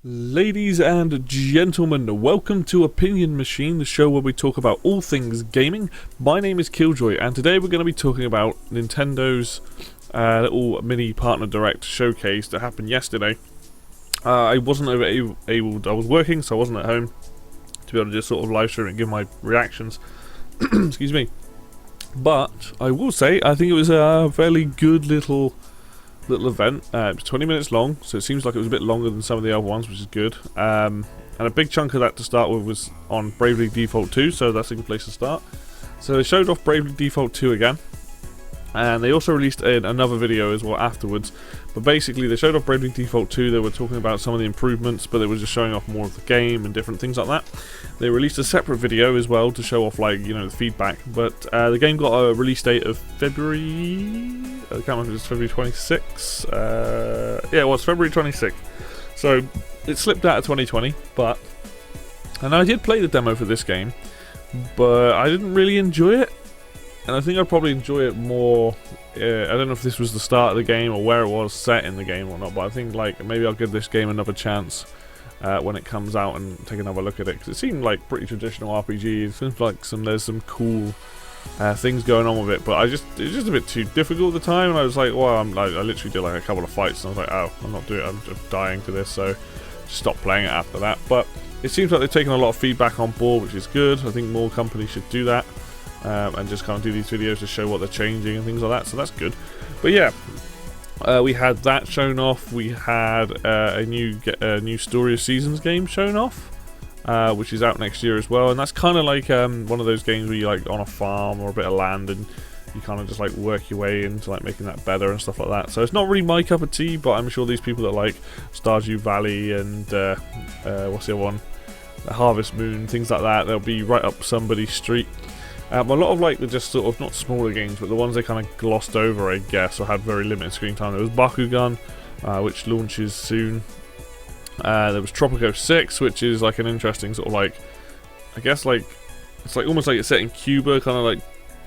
Ladies and gentlemen, welcome to Opinion Machine, the show where we talk about all things gaming. My name is Killjoy, and today we're going to be talking about Nintendo's little mini partner direct showcase that happened yesterday. I wasn't able, I was working, so I wasn't at home to be able to just sort of live stream and give my reactions. Excuse me. But I will say, I think it was a fairly good little event. It was 20 minutes long, so it seems like it was a bit longer than some of the other ones, which is good. And a big chunk of that to start with was on Bravely Default 2, so that's a good place to start. So they showed off Bravely Default 2 again, and they also released another video as well afterwards. But basically, they showed off Bravely Default 2, they were talking about some of the improvements, but they were just showing off more of the game and different things like that. They released a separate video as well to show off, like, you know, the feedback. But the game got a release date of February... I can't remember if it was February 26th. Yeah, it was February 26th. So, it slipped out of 2020, but... And I did play the demo for this game, but I didn't really enjoy it. And I think I'd probably enjoy it more... I don't know if this was the start of the game or where it was set in the game or not, but I think like maybe I'll give this game another chance when it comes out and take another look at it, because it seemed like pretty traditional RPG. It seems like there's some cool things going on with it, but it was just a bit too difficult at the time, and I was like, well, I literally did like a couple of fights, and I was like, oh, I'm not doing it, I'm just dying to this, so just stopped playing it after that. But it seems like they've taken a lot of feedback on board, which is good. I think more companies should do that. And just kind of do these videos to show what they're changing and things like that, so that's good. But yeah, we had that shown off. We had a new Story of Seasons game shown off, which is out next year as well. And that's kind of like one of those games where you're like on a farm or a bit of land, and you kind of just like work your way into like making that better and stuff like that. So it's not really my cup of tea, but I'm sure these people that like Stardew Valley and what's the other one, Harvest Moon, things like that, they'll be right up somebody's street. A lot of like the just sort of not smaller games, but the ones they kind of glossed over, I guess, or had very limited screen time. There was Bakugan, which launches soon. There was Tropico 6, which is like an interesting sort of like, I guess like it's like almost like it's set in Cuba, kind of like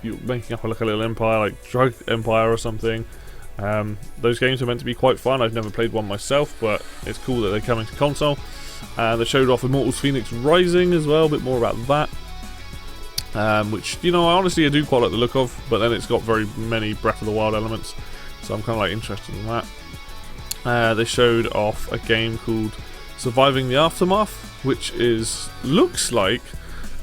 you're making up like a little empire, like Drug Empire or something. Those games are meant to be quite fun. I've never played one myself, but it's cool that they're coming to console. They showed off Immortals Phoenix Rising as well, a bit more about that. Which, you know, I do quite like the look of, but then it's got very many Breath of the Wild elements, so I'm kind of like interested in that. They showed off a game called Surviving the Aftermath, which looks like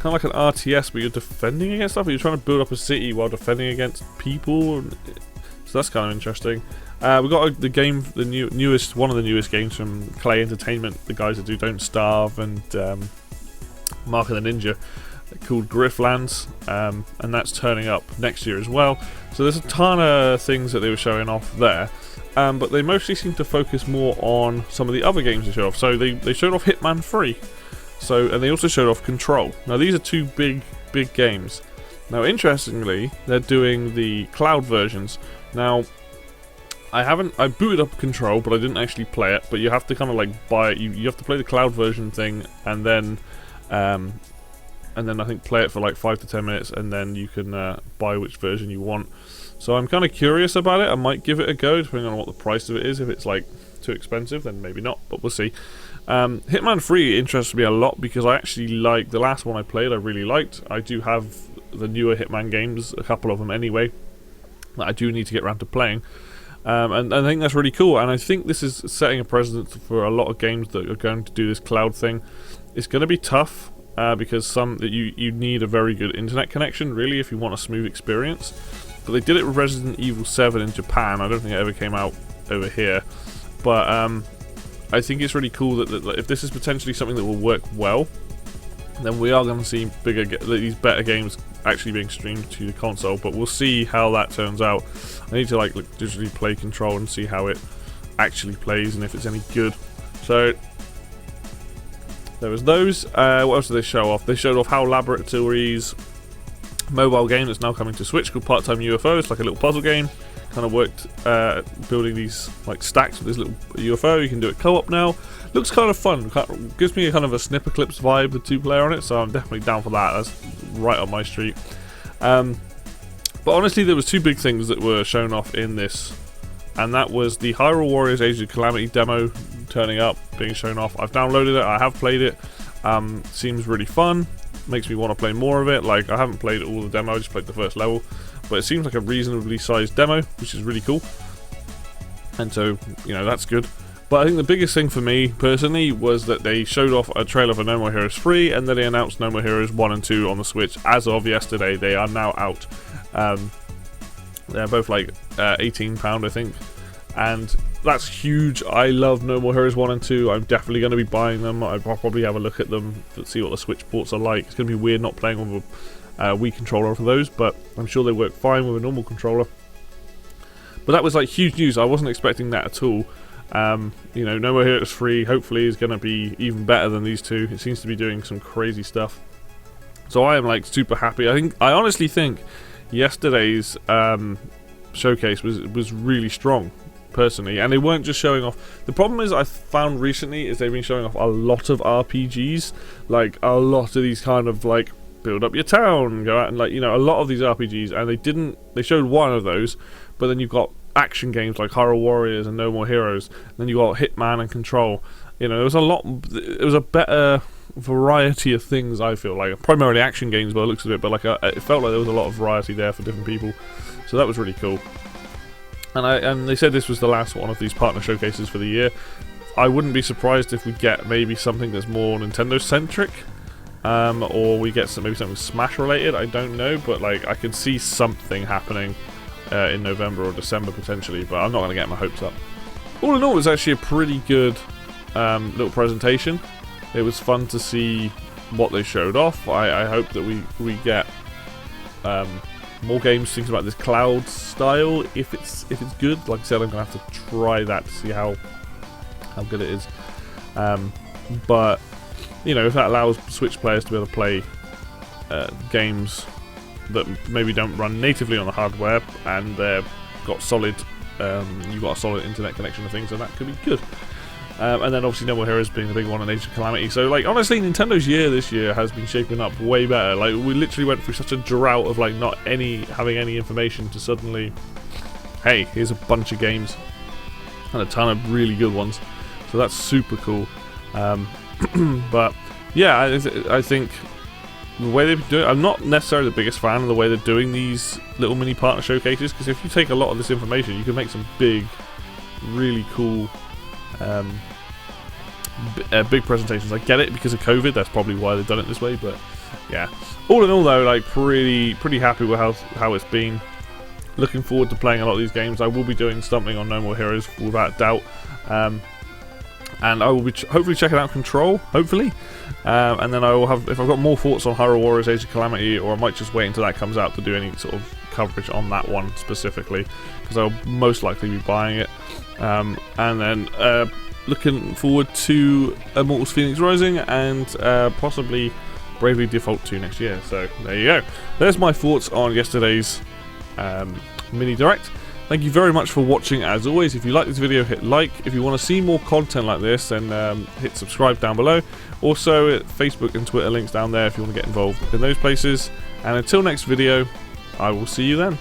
kind of like an RTS, but you're defending against stuff. You're trying to build up a city while defending against people, so that's kind of interesting. We got the game, one of the newest games from Clay Entertainment, the guys that do Don't Starve and Mark of the Ninja, called Griff Lands, and that's turning up next year as well. So there's a ton of things that they were showing off there, but they mostly seem to focus more on some of the other games they showed off. So they showed off Hitman 3, and they also showed off Control. Now these are two big games. Now interestingly, they're doing the cloud versions. Now I booted up Control, but I didn't actually play it. But you have to kind of like buy it. You have to play the cloud version thing, and then I think play it for like 5 to 10 minutes, and then you can buy which version you want. So I'm kind of curious about it. I might give it a go, depending on what the price of it is. If it's like too expensive, then maybe not, but we'll see. Hitman 3 interests me a lot because I actually like the last one I played. I really liked. I do have the newer Hitman games, a couple of them anyway, that I do need to get around to playing. And I think that's really cool, and I think this is setting a precedent for a lot of games that are going to do this cloud thing. It's going to be tough. Because you need a very good internet connection, really, if you want a smooth experience. But they did it with Resident Evil 7 in Japan. I don't think it ever came out over here. But I think it's really cool that if this is potentially something that will work well, then we are going to see these better games actually being streamed to the console. But we'll see how that turns out. I need to like digitally play Control and see how it actually plays and if it's any good. So there was those. What else did they show off? They showed off HAL Laboratories mobile game that's now coming to Switch called Part-Time UFO. It's like a little puzzle game. Kind of worked building these like stacks with this little UFO. You can do it co-op now. Looks kind of fun. Gives me a kind of a Snipperclips vibe, the two-player on it. So I'm definitely down for that. That's right up my street. But honestly, there was two big things that were shown off in this, and that was the Hyrule Warriors Age of Calamity demo turning up, being shown off. I've downloaded it, I have played it. Seems really fun, makes me want to play more of it. Like, I haven't played all the demo, I just played the first level, but it seems like a reasonably sized demo, which is really cool. And so, you know, that's good. But I think the biggest thing for me, personally, was that they showed off a trailer for No More Heroes 3, and then they announced No More Heroes 1 and 2 on the Switch as of yesterday. They are now out. They're both like £18, I think. And that's huge. I love No More Heroes 1 and 2. I'm definitely going to be buying them. I'll probably have a look at them to see what the Switch ports are like. It's going to be weird not playing with a Wii controller for those, but I'm sure they work fine with a normal controller. But that was like huge news. I wasn't expecting that at all. You know, No More Heroes 3 hopefully is going to be even better than these two. It seems to be doing some crazy stuff. So I am like super happy. I honestly think yesterday's showcase was really strong, personally, and they weren't just showing off. The problem is I found recently is they've been showing off a lot of RPGs, like a lot of these kind of like build up your town, go out and like, you know, a lot of these RPGs, and they showed one of those, but then you've got action games like Hyrule Warriors and No More Heroes, and then you got Hitman and Control. You know, it was a better variety of things, I feel like. Primarily action games by the looks of it, but like it felt like there was a lot of variety there for different people, so that was really cool. And they said this was the last one of these partner showcases for the year. I wouldn't be surprised if we get maybe something that's more Nintendo centric, or we get maybe something Smash related. I don't know, but like I could see something happening in November or December potentially, but I'm not going to get my hopes up. All in all, it was actually a pretty good little presentation. It was fun to see what they showed off. I hope that we get more games thinking about this cloud style if it's good. Like I said, I'm going to have to try that to see how good it is. But you know, if that allows Switch players to be able to play games that maybe don't run natively on the hardware and they've got solid, you've got a solid internet connection and things, and that could be good. And then obviously No More Heroes being the big one in Age of Calamity. So like honestly, Nintendo's year this year has been shaping up way better. Like we literally went through such a drought of like not having any information to suddenly, hey, here's a bunch of games and a ton of really good ones. So that's super cool. But yeah, I think the way they've been doing it, I'm not necessarily the biggest fan of the way they're doing these little mini partner showcases, because if you take a lot of this information, you can make some big, really cool, big presentations. I get it because of COVID, that's probably why they've done it this way, but yeah. All in all though, like pretty happy with how it's been. Looking forward to playing a lot of these games. I will be doing something on No More Heroes without doubt. And I will be hopefully checking out Control, hopefully. And then I will have, if I've got more thoughts on Hyrule Warriors Age of Calamity, or I might just wait until that comes out to do any sort of coverage on that one specifically, because I'll most likely be buying it. And then looking forward to Immortals Phoenix Rising and possibly Bravely Default 2 next year. So there you go. There's my thoughts on yesterday's mini direct. Thank you very much for watching. As always, if you like this video, hit like. If you want to see more content like this, then hit subscribe down below. Also, Facebook and Twitter links down there if you want to get involved in those places. And until next video, I will see you then.